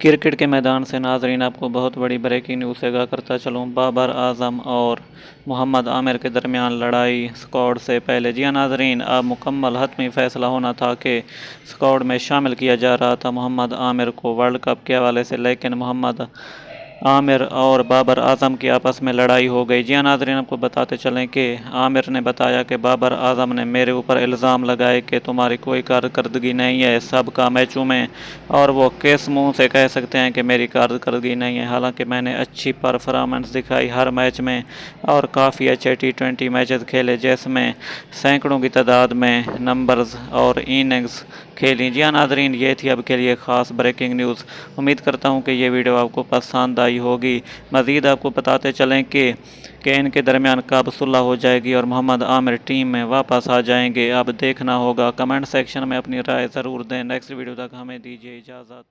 Cricket के मैदान से नाजरीन आपको बहुत बड़ी ब्रेकिंग न्यूज़ से आगाह करता चलूँ। बाबर आजम और मोहम्मद आमिर के दरमियान लड़ाई स्क्वाड से पहले। जी हाँ नाजरीन, अब मुकम्मल हतमी फैसला होना था कि स्क्वाड में शामिल किया जा रहा था मोहम्मद आमिर को वर्ल्ड कप के हवाले से, लेकिन मोहम्मद आमिर और बाबर आजम की आपस में लड़ाई हो गई। जी हाँ नाजरीन, आपको बताते चलें कि आमिर ने बताया कि बाबर आजम ने मेरे ऊपर इल्ज़ाम लगाए कि तुम्हारी कोई कारकर्दगी नहीं है सब का मैचों में, और वो किस मुंह से कह सकते हैं कि मेरी कारकर्दगी नहीं है। हालांकि मैंने अच्छी परफॉर्मेंस दिखाई हर मैच में और काफ़ी अच्छे T20 मैचेस खेले जिसमें सैकड़ों की तादाद में नंबर्स और इनिंग्स खेली। जी हाँ नाजरीन, ये थी अब के लिए ख़ास ब्रेकिंग न्यूज़। उम्मीद करता हूँ कि ये वीडियो आपको पसंद आई होगी। मज़ीद आपको बताते चलें कि इनके दरमियान कब सुलह हो जाएगी और मोहम्मद आमिर टीम में वापस आ जाएंगे, अब देखना होगा। कमेंट सेक्शन में अपनी राय ज़रूर दें। नेक्स्ट वीडियो तक हमें दीजिए इजाज़त।